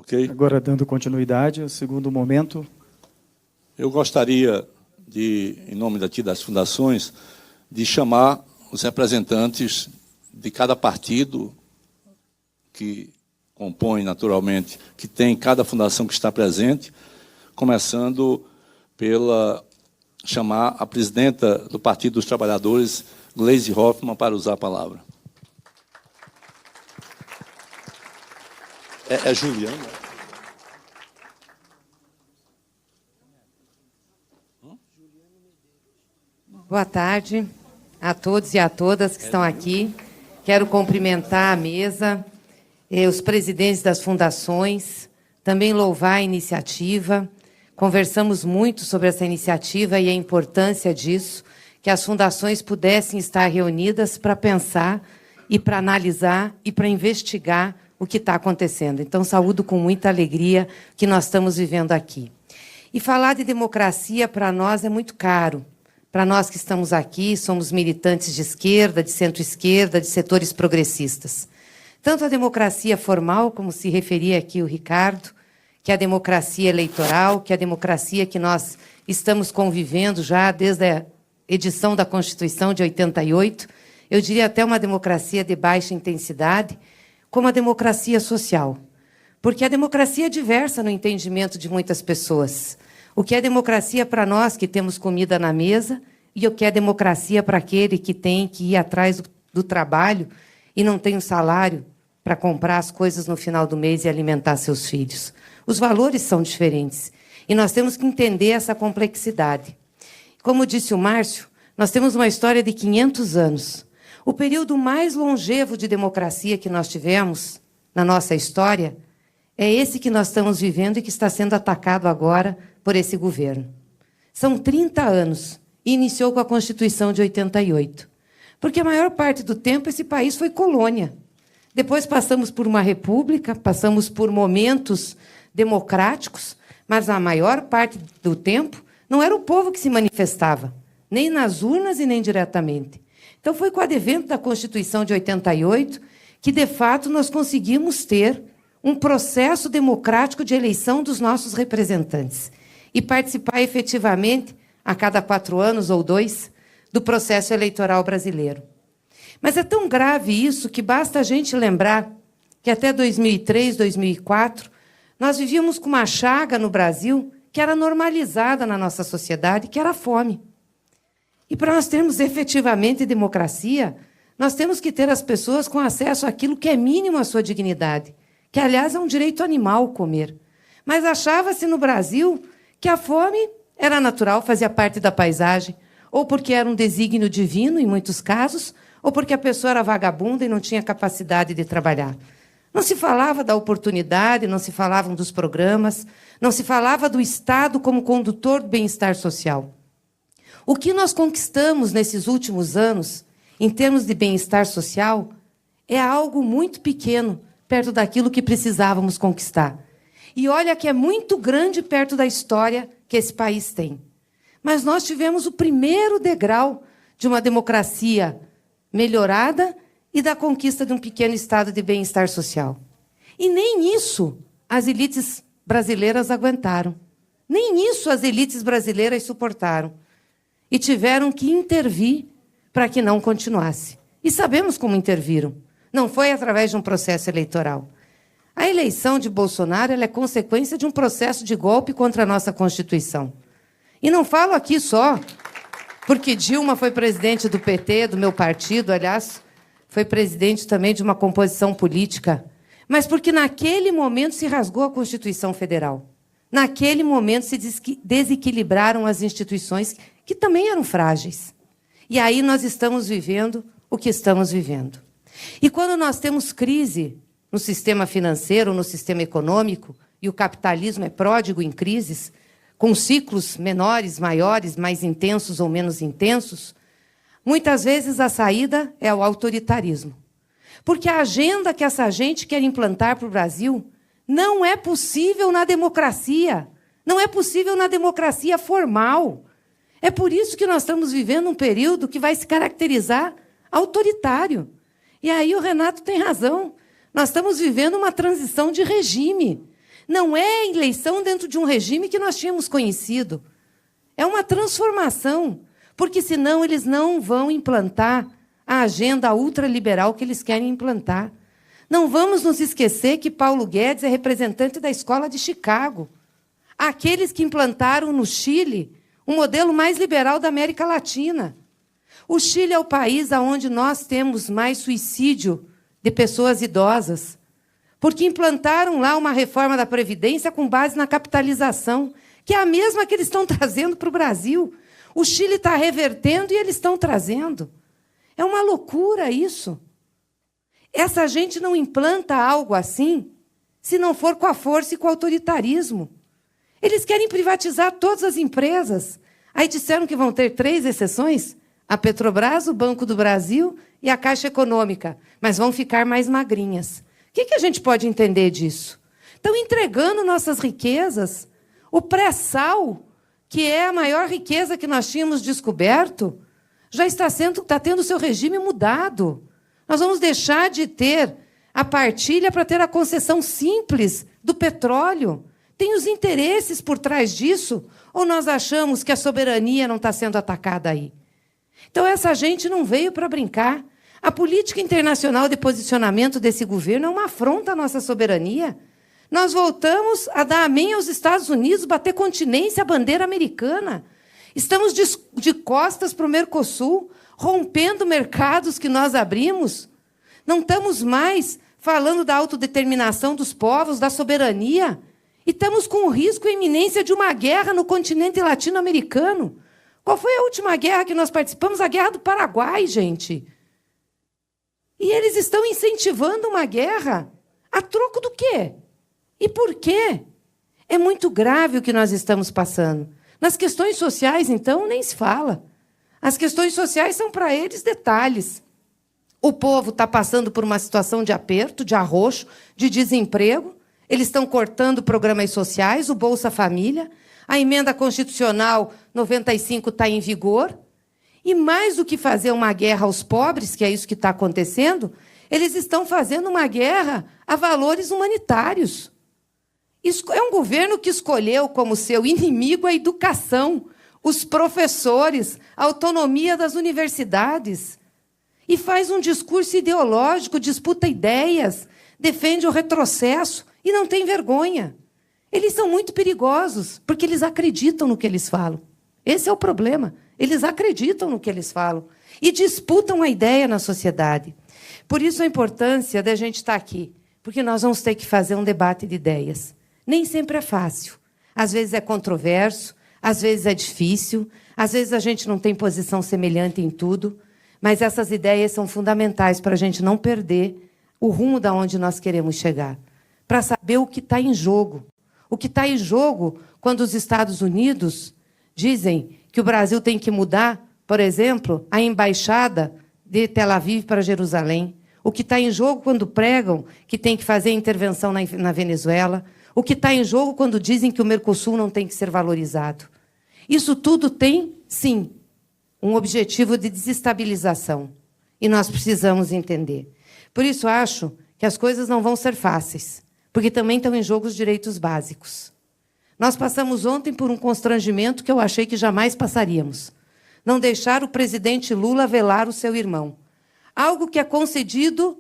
Ok? Agora, dando continuidade, o segundo momento. Eu gostaria de, em nome daqui das fundações, de chamar os representantes de cada partido que compõe, naturalmente, que tem cada fundação que está presente, começando pela chamar a presidenta do Partido dos Trabalhadores, Gleisi Hoffmann, para usar a palavra. É Juliana? Boa tarde a todos e a todas que estão aqui. Quero cumprimentar a mesa, os presidentes das fundações, também louvar a iniciativa. Conversamos muito sobre essa iniciativa e a importância disso, que as fundações pudessem estar reunidas para pensar e para analisar e para investigar o que está acontecendo. Então, saúdo com muita alegria que nós estamos vivendo aqui. E falar de democracia, para nós, é muito caro. Para nós que estamos aqui, somos militantes de esquerda, de centro-esquerda, de setores progressistas. Tanto a democracia formal, como se referia aqui o Ricardo, que é a democracia eleitoral, que é a democracia que nós estamos convivendo já desde a edição da Constituição de 88, eu diria até uma democracia de baixa intensidade, como a democracia social. Porque a democracia é diversa no entendimento de muitas pessoas. O que é democracia para nós que temos comida na mesa e o que é democracia para aquele que tem que ir atrás do trabalho e não tem um salário para comprar as coisas no final do mês e alimentar seus filhos. Os valores são diferentes e nós temos que entender essa complexidade. Como disse o Márcio, nós temos uma história de 500 anos. O período mais longevo de democracia que nós tivemos na nossa história é esse que nós estamos vivendo e que está sendo atacado agora por esse governo. São 30 anos e iniciou com a Constituição de 88. Porque a maior parte do tempo esse país foi colônia. Depois passamos por uma república, passamos por momentos democráticos, mas a maior parte do tempo não era o povo que se manifestava, nem nas urnas e nem diretamente. Então foi com o advento da Constituição de 88 que, de fato, nós conseguimos ter um processo democrático de eleição dos nossos representantes e participar efetivamente, a cada 4 anos ou 2, do processo eleitoral brasileiro. Mas é tão grave isso que basta a gente lembrar que até 2003, 2004, nós vivíamos com uma chaga no Brasil que era normalizada na nossa sociedade, que era a fome. E para nós termos efetivamente democracia, nós temos que ter as pessoas com acesso àquilo que é mínimo à sua dignidade, que, aliás, é um direito animal comer. Mas achava-se no Brasil que a fome era natural, fazia parte da paisagem, ou porque era um desígnio divino, em muitos casos, ou porque a pessoa era vagabunda e não tinha capacidade de trabalhar. Não se falava da oportunidade, não se falavam dos programas, não se falava do Estado como condutor do bem-estar social. O que nós conquistamos nesses últimos anos, em termos de bem-estar social, é algo muito pequeno perto daquilo que precisávamos conquistar. E olha que é muito grande perto da história que esse país tem. Mas nós tivemos o primeiro degrau de uma democracia melhorada e da conquista de um pequeno estado de bem-estar social. E nem isso as elites brasileiras aguentaram. Nem isso as elites brasileiras suportaram. E tiveram que intervir para que não continuasse. E sabemos como interviram. Não foi através de um processo eleitoral. A eleição de Bolsonaro ela é consequência de um processo de golpe contra a nossa Constituição. E não falo aqui só porque Dilma foi presidente do PT, do meu partido, aliás, foi presidente também de uma composição política, mas porque naquele momento se rasgou a Constituição Federal. Naquele momento se desequilibraram as instituições que também eram frágeis. E aí nós estamos vivendo o que estamos vivendo. E quando nós temos crise no sistema financeiro, no sistema econômico, e o capitalismo é pródigo em crises, com ciclos menores, maiores, mais intensos ou menos intensos, muitas vezes a saída é o autoritarismo. Porque a agenda que essa gente quer implantar para o Brasil não é possível na democracia. Não é possível na democracia formal. É por isso que nós estamos vivendo um período que vai se caracterizar autoritário. E aí o Renato tem razão. Nós estamos vivendo uma transição de regime. Não é eleição dentro de um regime que nós tínhamos conhecido. É uma transformação, porque senão eles não vão implantar a agenda ultraliberal que eles querem implantar. Não vamos nos esquecer que Paulo Guedes é representante da Escola de Chicago. Aqueles que implantaram no Chile o modelo mais liberal da América Latina. O Chile é o país onde nós temos mais suicídio de pessoas idosas, porque implantaram lá uma reforma da Previdência com base na capitalização, que é a mesma que eles estão trazendo para o Brasil. O Chile está revertendo e eles estão trazendo. É uma loucura isso. Essa gente não implanta algo assim se não for com a força e com o autoritarismo. Eles querem privatizar todas as empresas. Aí disseram que vão ter 3 exceções: a Petrobras, o Banco do Brasil e a Caixa Econômica, mas vão ficar mais magrinhas. O que a gente pode entender disso? Estão entregando nossas riquezas. O pré-sal, que é a maior riqueza que nós tínhamos descoberto, já está tendo seu regime mudado. Nós vamos deixar de ter a partilha para ter a concessão simples do petróleo. Tem os interesses por trás disso? Ou nós achamos que a soberania não está sendo atacada aí? Então, essa gente não veio para brincar. A política internacional de posicionamento desse governo é uma afronta à nossa soberania. Nós voltamos a dar amém aos Estados Unidos, bater continência à bandeira americana. Estamos de costas para o Mercosul, rompendo mercados que nós abrimos. Não estamos mais falando da autodeterminação dos povos, da soberania. E estamos com o risco e iminência de uma guerra no continente latino-americano. Qual foi a última guerra que nós participamos? A Guerra do Paraguai, gente. E eles estão incentivando uma guerra. A troco do quê? E por quê? É muito grave o que nós estamos passando. Nas questões sociais, então, nem se fala. As questões sociais são, para eles, detalhes. O povo está passando por uma situação de aperto, de arroxo, de desemprego. Eles estão cortando programas sociais, o Bolsa Família. A emenda constitucional 95 está em vigor. E mais do que fazer uma guerra aos pobres, que é isso que está acontecendo, eles estão fazendo uma guerra a valores humanitários. Isso é um governo que escolheu como seu inimigo a educação, os professores, a autonomia das universidades. E faz um discurso ideológico, disputa ideias, defende o retrocesso e não tem vergonha. Eles são muito perigosos, porque eles acreditam no que eles falam. Esse é o problema. Eles acreditam no que eles falam e disputam a ideia na sociedade. Por isso a importância da gente estar aqui, porque nós vamos ter que fazer um debate de ideias. Nem sempre é fácil. Às vezes é controverso, às vezes é difícil, às vezes a gente não tem posição semelhante em tudo, mas essas ideias são fundamentais para a gente não perder o rumo da onde nós queremos chegar, para saber o que está em jogo. O que está em jogo quando os Estados Unidos dizem que o Brasil tem que mudar, por exemplo, a embaixada de Tel Aviv para Jerusalém. O que está em jogo quando pregam que tem que fazer intervenção na Venezuela. O que está em jogo quando dizem que o Mercosul não tem que ser valorizado. Isso tudo tem, sim, um objetivo de desestabilização. E nós precisamos entender. Por isso, acho que as coisas não vão ser fáceis, porque também estão em jogo os direitos básicos. Nós passamos ontem por um constrangimento que eu achei que jamais passaríamos. Não deixar o presidente Lula velar o seu irmão. Algo que é concedido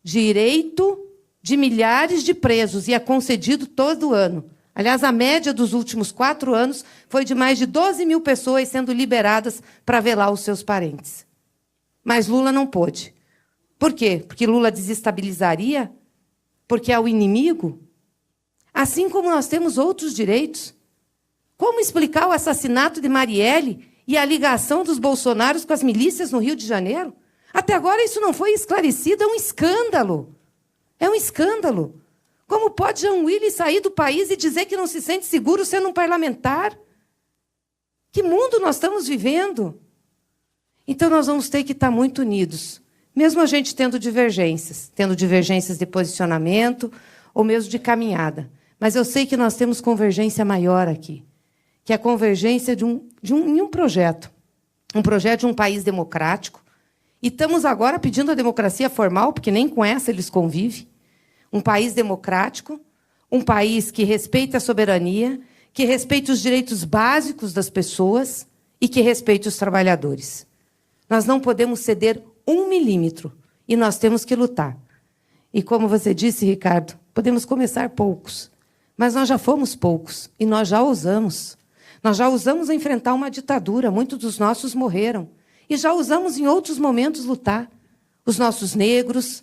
direito de milhares de presos, e é concedido todo ano. Aliás, a média dos últimos 4 anos foi de mais de 12 mil pessoas sendo liberadas para velar os seus parentes. Mas Lula não pôde. Por quê? Porque Lula desestabilizaria? Porque é o inimigo? Assim como nós temos outros direitos. Como explicar o assassinato de Marielle e a ligação dos bolsonaros com as milícias no Rio de Janeiro? Até agora isso não foi esclarecido, é um escândalo. É um escândalo. Como pode Jean Willis sair do país e dizer que não se sente seguro sendo um parlamentar? Que mundo nós estamos vivendo? Então nós vamos ter que estar muito unidos, mesmo a gente tendo divergências de posicionamento ou mesmo de caminhada. Mas eu sei que nós temos convergência maior aqui, que é a convergência em um projeto de um país democrático. E estamos agora pedindo a democracia formal, porque nem com essa eles convivem. Um país democrático, um país que respeite a soberania, que respeite os direitos básicos das pessoas e que respeite os trabalhadores. Nós não podemos ceder 1 milímetro e nós temos que lutar. E, como você disse, Ricardo, podemos começar poucos, mas nós já fomos poucos e nós já ousamos. Nós já usamos a enfrentar uma ditadura, muitos dos nossos morreram. E já usamos em outros momentos lutar. Os nossos negros,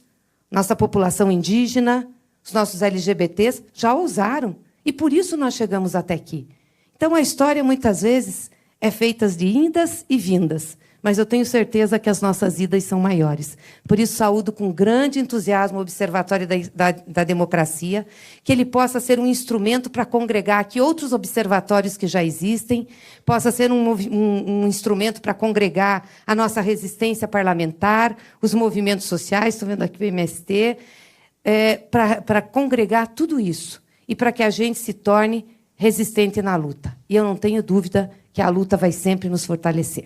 nossa população indígena, os nossos LGBTs já ousaram. E por isso nós chegamos até aqui. Então, a história, muitas vezes, é feita de indas e vindas. Mas eu tenho certeza que as nossas idas são maiores. Por isso, saúdo com grande entusiasmo o Observatório da Democracia, que ele possa ser um instrumento para congregar aqui outros observatórios que já existem, possa ser um instrumento para congregar a nossa resistência parlamentar, os movimentos sociais, estou vendo aqui o MST, para congregar tudo isso e para que a gente se torne resistente na luta. E eu não tenho dúvida que a luta vai sempre nos fortalecer.